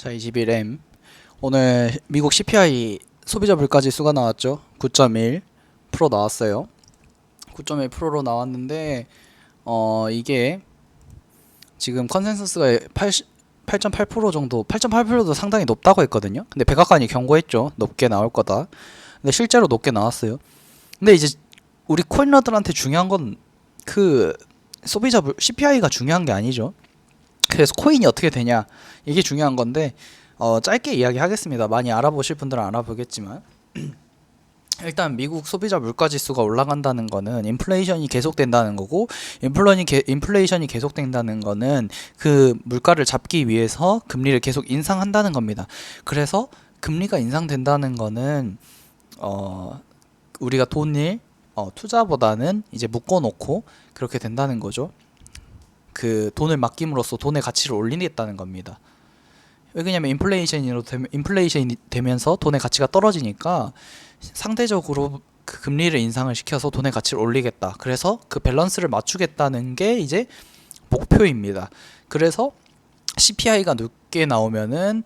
자, 21M. 오늘 미국 CPI 소비자 물가지수가 나왔죠. 9.1% 나왔어요. 9.1%로 나왔는데 이게 지금 컨센서스가 8.8% 정도, 8.8%도 상당히 높다고 했거든요. 근데 백악관이 경고했죠. 높게 나올 거다. 근데 실제로 높게 나왔어요. 근데 이제 우리 코인러들한테 중요한 건 그 소비자 CPI가 중요한 게 아니죠. 그래서 코인이 어떻게 되냐, 이게 중요한 건데 짧게 이야기하겠습니다. 많이 알아보실 분들은 알아보겠지만 일단 미국 소비자 물가지수가 올라간다는 거는 인플레이션이 계속된다는 거고, 인플레이션이 계속된다는 거는 그 물가를 잡기 위해서 금리를 계속 인상한다는 겁니다. 그래서 금리가 인상된다는 거는 우리가 돈을 투자보다는 이제 묶어놓고 그렇게 된다는 거죠. 그 돈을 맡김으로써 돈의 가치를 올리겠다는 겁니다. 왜냐면 인플레이션이 되면서 돈의 가치가 떨어지니까 상대적으로 그 금리를 인상을 시켜서 돈의 가치를 올리겠다. 그래서 그 밸런스를 맞추겠다는 게 이제 목표입니다. 그래서 CPI가 늦게 나오면은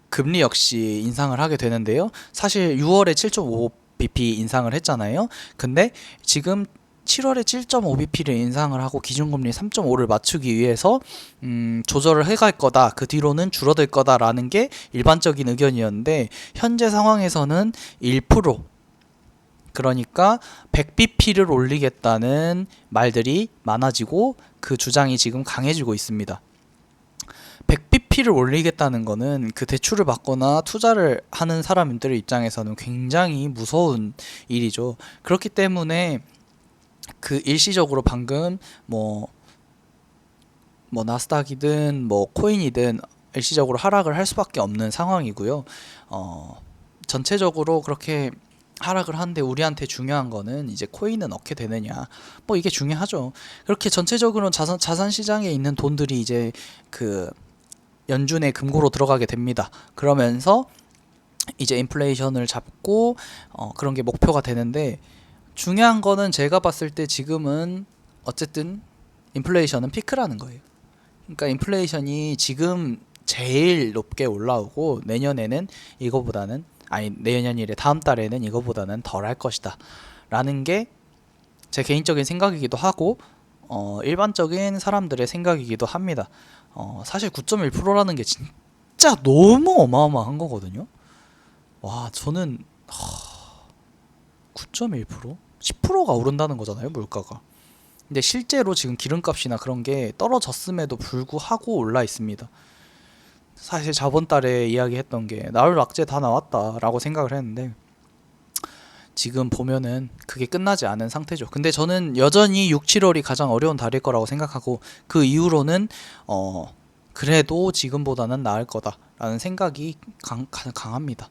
금리 역시 인상을 하게 되는데요. 사실 6월에 7.5bp 인상을 했잖아요. 근데 지금 7월에 7.5bp를 인상을 하고 기준금리 3.5를 맞추기 위해서 조절을 해갈 거다. 그 뒤로는 줄어들 거다라는 게 일반적인 의견이었는데, 현재 상황에서는 1%, 그러니까 100bp를 올리겠다는 말들이 많아지고 그 주장이 지금 강해지고 있습니다. 100bp를 올리겠다는 거는 그 대출을 받거나 투자를 하는 사람들의 입장에서는 굉장히 무서운 일이죠. 그렇기 때문에 그 일시적으로 방금 뭐 나스닥이든 뭐 코인이든 일시적으로 하락을 할 수밖에 없는 상황이고요. 전체적으로 그렇게 하락을 하는데 우리한테 중요한 거는 이제 코인은 어떻게 되느냐, 뭐 이게 중요하죠. 그렇게 전체적으로 자산 시장에 있는 돈들이 이제 그 연준의 금고로 들어가게 됩니다. 그러면서 이제 인플레이션을 잡고 그런 게 목표가 되는데, 중요한 거는 제가 봤을 때 지금은 어쨌든 인플레이션은 피크라는 거예요. 그러니까 인플레이션이 지금 제일 높게 올라오고 내년에는 이거보다는, 아니 내년이래, 다음 달에는 이거보다는 덜 할 것이다 라는 게 제 개인적인 생각이기도 하고 일반적인 사람들의 생각이기도 합니다. 사실 9.1%라는 게 진짜 너무 어마어마한 거거든요. 와, 저는 9.1%? 10%가 오른다는 거잖아요, 물가가. 근데 실제로 지금 기름값이나 그런 게 떨어졌음에도 불구하고 올라 있습니다. 사실 저번 달에 이야기했던 게 나올 악재 다 나왔다라고 생각을 했는데, 지금 보면은 그게 끝나지 않은 상태죠. 근데 저는 여전히 6, 7월이 가장 어려운 달일 거라고 생각하고, 그 이후로는 그래도 지금보다는 나을 거다라는 생각이 강합니다.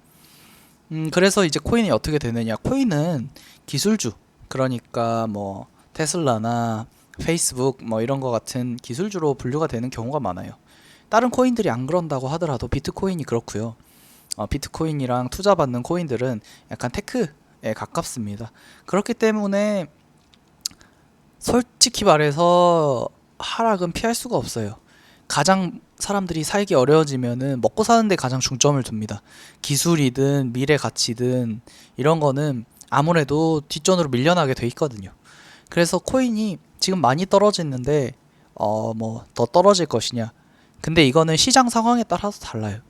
그래서 이제 코인이 어떻게 되느냐. 코인은 기술주, 그러니까 뭐 테슬라나 페이스북 뭐 이런 거 같은 기술주로 분류가 되는 경우가 많아요. 다른 코인들이 안 그런다고 하더라도 비트코인이 그렇고요. 비트코인이랑 투자받는 코인들은 약간 테크에 가깝습니다. 그렇기 때문에 솔직히 말해서 하락은 피할 수가 없어요. 가장 사람들이 살기 어려워지면은 먹고 사는데 가장 중점을 둡니다. 기술이든 미래 가치든 이런 거는 아무래도 뒷전으로 밀려나게 돼 있거든요. 그래서 코인이 지금 많이 떨어지는데 뭐 더 떨어질 것이냐. 근데 이거는 시장 상황에 따라서 달라요.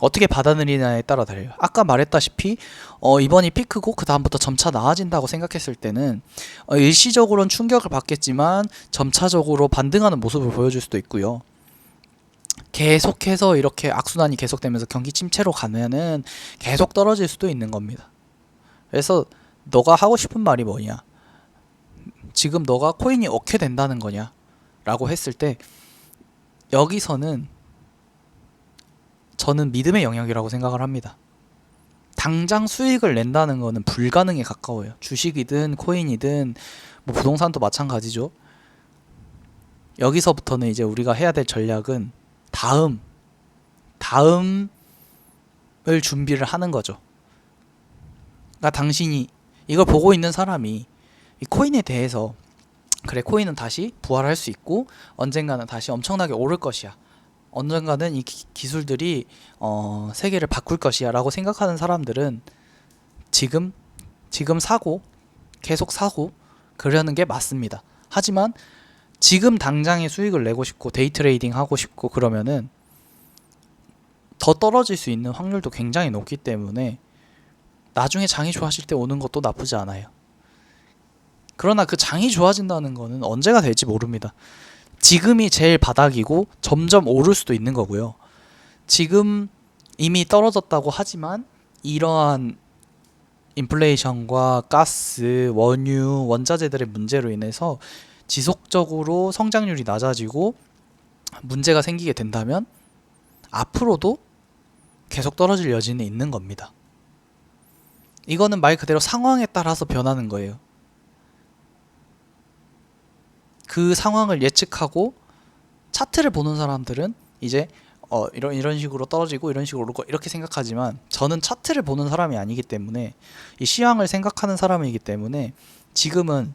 어떻게 받아들이냐에 따라 달라요. 아까 말했다시피 이번이 피크고 그 다음부터 점차 나아진다고 생각했을 때는 일시적으로는 충격을 받겠지만 점차적으로 반등하는 모습을 보여줄 수도 있고요. 계속해서 이렇게 악순환이 계속되면서 경기 침체로 가면은 계속 떨어질 수도 있는 겁니다. 그래서 너가 하고 싶은 말이 뭐냐, 지금 너가 코인이 어떻게 된다는 거냐 라고 했을 때, 여기서는 저는 믿음의 영역이라고 생각을 합니다. 당장 수익을 낸다는 거는 불가능에 가까워요. 주식이든 코인이든 뭐 부동산도 마찬가지죠. 여기서부터는 이제 우리가 해야 될 전략은 다음을 준비를 하는 거죠. 그러니까 당신이 이걸 보고 있는 사람이 이 코인에 대해서, 그래 코인은 다시 부활할 수 있고 언젠가는 다시 엄청나게 오를 것이야 언젠가는 이 기술들이 세계를 바꿀 것이야 라고 생각하는 사람들은 지금 사고 계속 사고 그러는 게 맞습니다. 하지만 지금 당장의 수익을 내고 싶고 데이 트레이딩 하고 싶고 그러면은 더 떨어질 수 있는 확률도 굉장히 높기 때문에 나중에 장이 좋아질 때 오는 것도 나쁘지 않아요. 그러나 그 장이 좋아진다는 거는 언제가 될지 모릅니다. 지금이 제일 바닥이고 점점 오를 수도 있는 거고요. 지금 이미 떨어졌다고 하지만 이러한 인플레이션과 가스, 원유, 원자재들의 문제로 인해서 지속적으로 성장률이 낮아지고 문제가 생기게 된다면 앞으로도 계속 떨어질 여지는 있는 겁니다. 이거는 말 그대로 상황에 따라서 변하는 거예요. 그 상황을 예측하고 차트를 보는 사람들은 이제 이런 식으로 떨어지고 이런 식으로 오르고 이렇게 생각하지만 저는 차트를 보는 사람이 아니기 때문에 이 시황을 생각하는 사람이기 때문에 지금은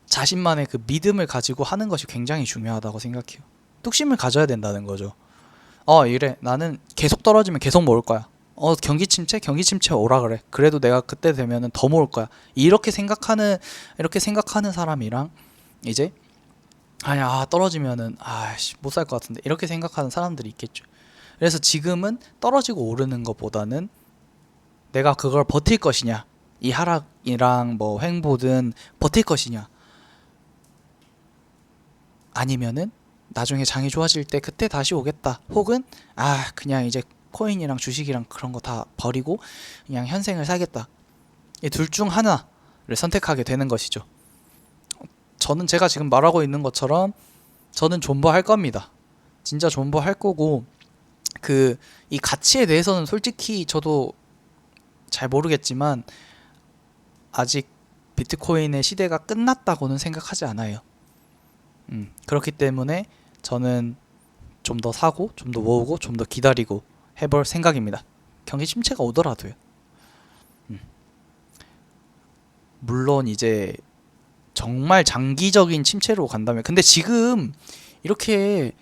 자신만의 그 믿음을 가지고 하는 것이 굉장히 중요하다고 생각해요. 뚝심을 가져야 된다는 거죠. 이래 나는 계속 떨어지면 계속 모을 거야. 경기 침체 오라 그래. 그래도 내가 그때 되면은 더 모을 거야. 이렇게 생각하는 사람이랑 이제 떨어지면은 못 살 것 같은데 이렇게 생각하는 사람들이 있겠죠. 그래서 지금은 떨어지고 오르는 것보다는 내가 그걸 버틸 것이냐, 이 하락이랑 뭐 횡보든 버틸 것이냐, 아니면은 나중에 장이 좋아질 때 그때 다시 오겠다, 혹은 그냥 이제 코인이랑 주식이랑 그런 거 다 버리고 그냥 현생을 살겠다, 이 둘 중 하나를 선택하게 되는 것이죠. 저는 제가 지금 말하고 있는 것처럼 저는 존버할 겁니다. 진짜 존버할 거고, 이 가치에 대해서는 솔직히 저도 잘 모르겠지만 아직 비트코인의 시대가 끝났다고는 생각하지 않아요. 그렇기 때문에 저는 좀 더 사고 좀 더 모으고 좀 더 기다리고 해볼 생각입니다. 경기 침체가 오더라도요. 물론 이제 정말 장기적인 침체로 간다면, 근데 지금 이렇게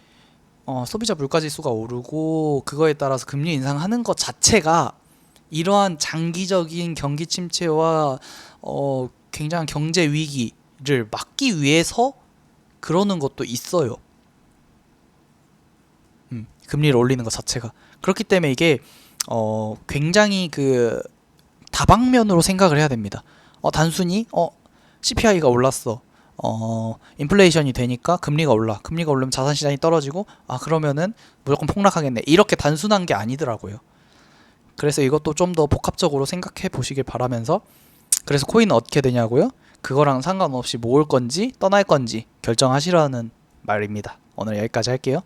소비자 물가지수가 오르고 그거에 따라서 금리 인상하는 것 자체가 이러한 장기적인 경기 침체와 굉장한 경제 위기를 막기 위해서 그러는 것도 있어요. 금리를 올리는 것 자체가. 그렇기 때문에 이게 굉장히 그 다방면으로 생각을 해야 됩니다. 단순히 CPI가 올랐어. 인플레이션이 되니까 금리가 올라. 금리가 오르면 자산 시장이 떨어지고 그러면은 무조건 폭락하겠네. 이렇게 단순한 게 아니더라고요. 그래서 이것도 좀 더 복합적으로 생각해 보시길 바라면서, 그래서 코인은 어떻게 되냐고요? 그거랑 상관없이 모을 건지 떠날 건지 결정하시라는 말입니다. 오늘 여기까지 할게요.